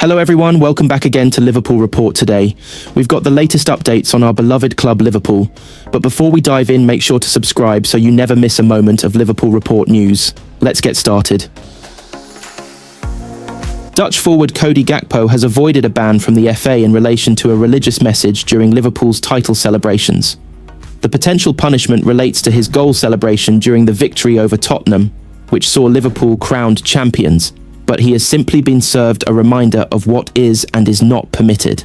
Hello everyone, welcome back again to Liverpool Report today. We've got the latest updates on our beloved club Liverpool, but before we dive in, make sure to subscribe so you never miss a moment of Liverpool Report news. Let's get started. Dutch forward Cody Gakpo has avoided a ban from the FA in relation to a religious message during Liverpool's title celebrations. The potential punishment relates to his goal celebration during the victory over Tottenham, which saw Liverpool crowned champions, but he has simply been served a reminder of what is and is not permitted.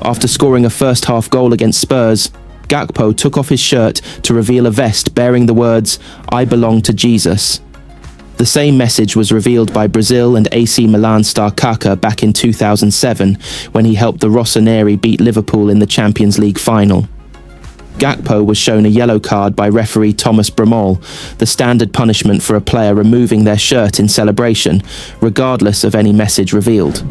After scoring a first-half goal against Spurs, Gakpo took off his shirt to reveal a vest bearing the words, "I belong to Jesus." The same message was revealed by Brazil and AC Milan star Kaká back in 2007 when he helped the Rossoneri beat Liverpool in the Champions League final. Gakpo was shown a yellow card by referee Thomas Bramall, the standard punishment for a player removing their shirt in celebration, regardless of any message revealed.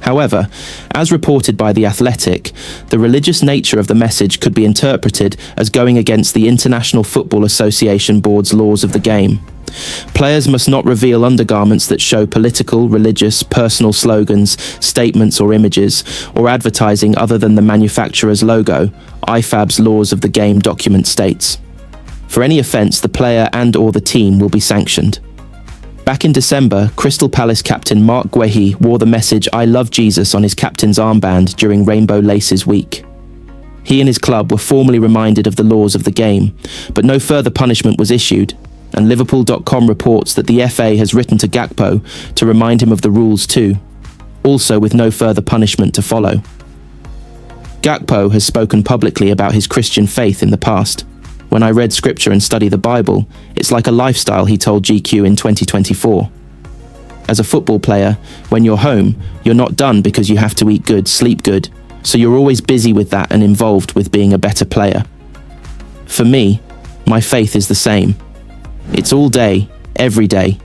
However, as reported by The Athletic, the religious nature of the message could be interpreted as going against the International Football Association Board's laws of the game. Players must not reveal undergarments that show political, religious, personal slogans, statements or images, or advertising other than the manufacturer's logo, IFAB's laws of the game document states. For any offence, the player and/or the team will be sanctioned. Back in December, Crystal Palace captain Marcguehi wore the message "I love Jesus" on his captain's armband during Rainbow Laces Week. He and his club were formally reminded of the laws of the game, but no further punishment was issued, and Liverpool.com reports that the FA has written to Gakpo to remind him of the rules too, also with no further punishment to follow. Gakpo has spoken publicly about his Christian faith in the past. "When I read scripture and study the Bible, it's like a lifestyle," he told GQ in 2024. As a football player, when you're home, you're not done because you have to eat good, sleep good, so you're always busy with that and involved with being a better player. For me, my faith is the same. It's all day, every day.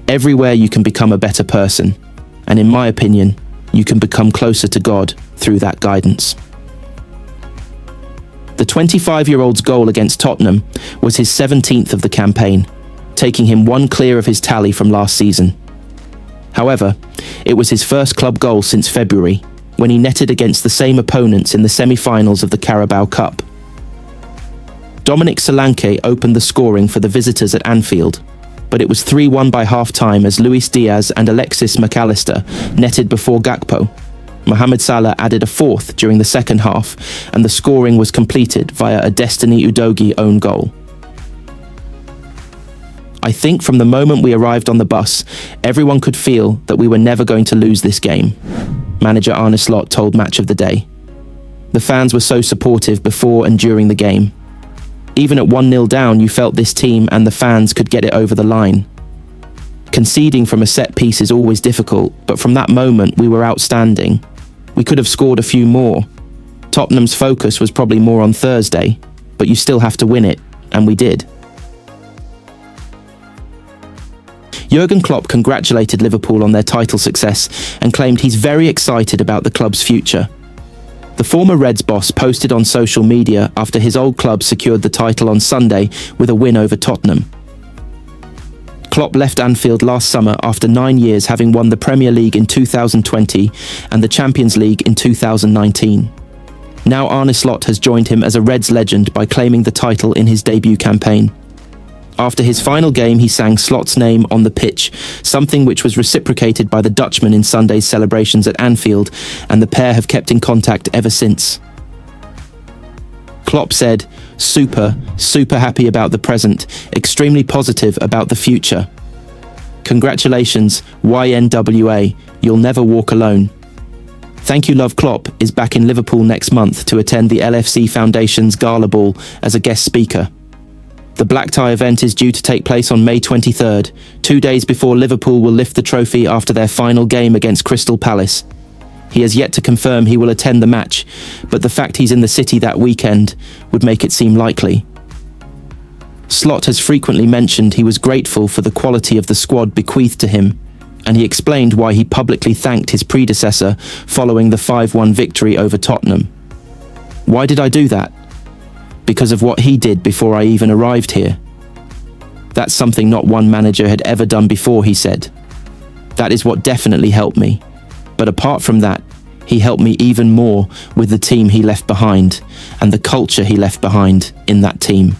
Everywhere you can become a better person, and in my opinion, you can become closer to God through that guidance. The 25-year-old's goal against Tottenham was his 17th of the campaign, taking him one clear of his tally from last season. However, it was his first club goal since February, when he netted against the same opponents in the semi-finals of the Carabao Cup. Dominic Solanke opened the scoring for the visitors at Anfield, but it was 3-1 by half-time as Luis Diaz and Alexis McAllister netted before Gakpo. Mohamed Salah added a fourth during the second half, and the scoring was completed via a Destiny Udogie own goal. "I think from the moment we arrived on the bus, everyone could feel that we were never going to lose this game," manager Arneslot told Match of the Day. "The fans were so supportive before and during the game. Even at 1-0 down, you felt this team and the fans could get it over the line. Conceding from a set piece is always difficult, but from that moment we were outstanding. We could have scored a few more. Tottenham's focus was probably more on Thursday, but you still have to win it, and we did." Jurgen Klopp congratulated Liverpool on their title success and claimed he's very excited about the club's future. The former Reds boss posted on social media after his old club secured the title on Sunday with a win over Tottenham. Klopp left Anfield last summer after 9 years, having won the Premier League in 2020 and the Champions League in 2019. Now Arne Slot has joined him as a Reds legend by claiming the title in his debut campaign. After his final game, he sang Slot's name on the pitch, something which was reciprocated by the Dutchman in Sunday's celebrations at Anfield, and the pair have kept in contact ever since. Klopp said, super happy about the present, extremely positive about the future. Congratulations, YNWA, you'll never walk alone. Thank You Love Klopp is back in Liverpool next month to attend the LFC Foundation's Gala Ball as a guest speaker. The black tie event is due to take place on May 23rd, 2 days before Liverpool will lift the trophy after their final game against Crystal Palace. He has yet to confirm he will attend the match, but the fact he's in the city that weekend would make it seem likely. Slot has frequently mentioned he was grateful for the quality of the squad bequeathed to him, and he explained why he publicly thanked his predecessor following the 5-1 victory over Tottenham. "Why did I do that? Because of what he did before I even arrived here. That's something not one manager had ever done before," he said. That is what definitely helped me. But apart from that, he helped me even more with the team he left behind and the culture he left behind in that team.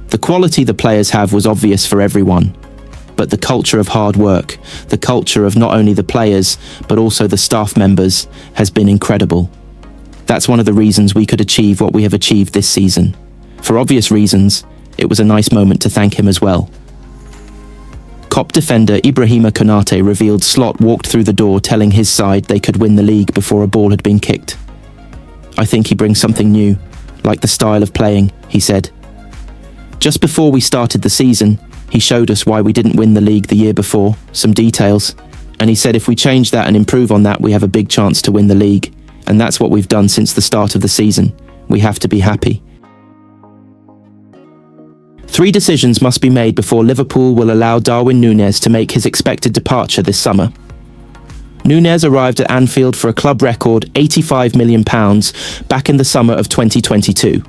The quality the players have was obvious for everyone, but the culture of hard work, the culture of not only the players, but also the staff members, has been incredible. That's one of the reasons we could achieve what we have achieved this season. For obvious reasons, it was a nice moment to thank him as well. Cop defender Ibrahima Konate revealed Slot walked through the door telling his side they could win the league before a ball had been kicked. I think he brings something new, like the style of playing, he said. Just before we started the season, he showed us why we didn't win the league the year before, some details, and he said if we change that and improve on that, we have a big chance to win the league, and that's what we've done since the start of the season. We have to be happy. 3 decisions must be made before Liverpool will allow Darwin Nunez to make his expected departure this summer. Nunez arrived at Anfield for a club record £85 million back in the summer of 2022.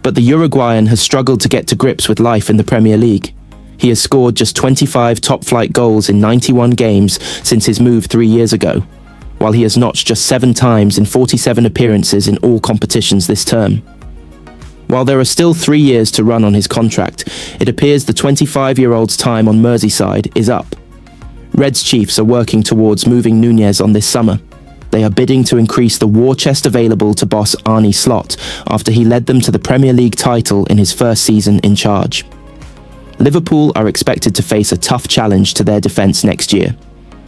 But the Uruguayan has struggled to get to grips with life in the Premier League. He has scored just 25 top-flight goals in 91 games since his move 3 years ago, while he has notched just 7 times in 47 appearances in all competitions this term. While there are still 3 years to run on his contract, it appears the 25-year-old's time on Merseyside is up. Reds Chiefs are working towards moving Nunez on this summer. They are bidding to increase the war chest available to boss Arne Slot after he led them to the Premier League title in his first season in charge. Liverpool are expected to face a tough challenge to their defence next year.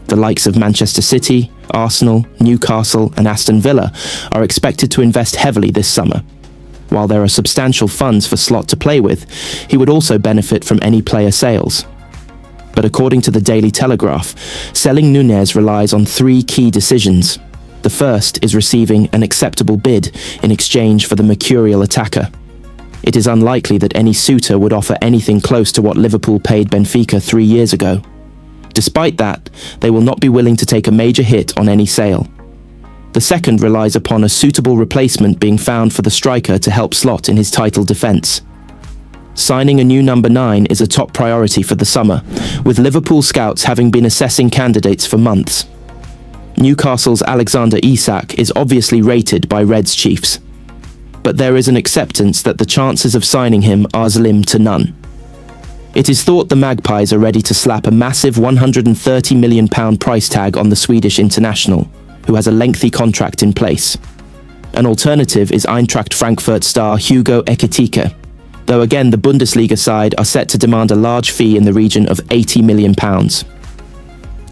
The likes of Manchester City, Arsenal, Newcastle and Aston Villa are expected to invest heavily this summer. While there are substantial funds for Slot to play with, he would also benefit from any player sales. But according to the Daily Telegraph, selling Nunez relies on 3 key decisions. The first is receiving an acceptable bid in exchange for the mercurial attacker. It is unlikely that any suitor would offer anything close to what Liverpool paid Benfica 3 years ago. Despite that, they will not be willing to take a major hit on any sale. The second relies upon a suitable replacement being found for the striker to help Slot in his title defence. Signing a new number 9 is a top priority for the summer, with Liverpool scouts having been assessing candidates for months. Newcastle's Alexander Isak is obviously rated by Reds Chiefs, but there is an acceptance that the chances of signing him are slim to none. It is thought the Magpies are ready to slap a massive £130 million price tag on the Swedish international, who has a lengthy contract in place. An alternative is Eintracht Frankfurt star Hugo Ekitike, though again the Bundesliga side are set to demand a large fee in the region of £80 million.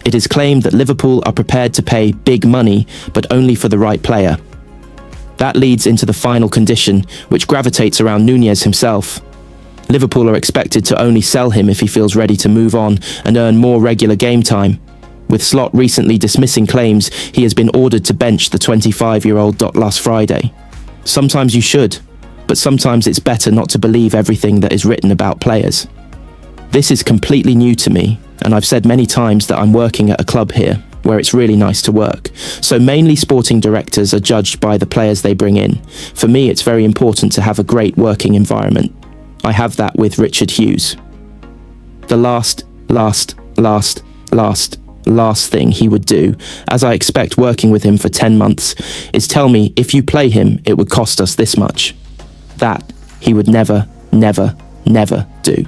It is claimed that Liverpool are prepared to pay big money, but only for the right player. That leads into the final condition, which gravitates around Nunez himself. Liverpool are expected to only sell him if he feels ready to move on and earn more regular game time. With Slot recently dismissing claims he has been ordered to bench the 25-year-old last Friday. Sometimes you should, but sometimes it's better not to believe everything that is written about players. This is completely new to me, and I've said many times that I'm working at a club here, where it's really nice to work. So mainly sporting directors are judged by the players they bring in. For me, it's very important to have a great working environment. I have that with Richard Hughes. The last thing he would do, as I expect working with him for 10 months, is tell me if you play him, it would cost us this much. That he would never do.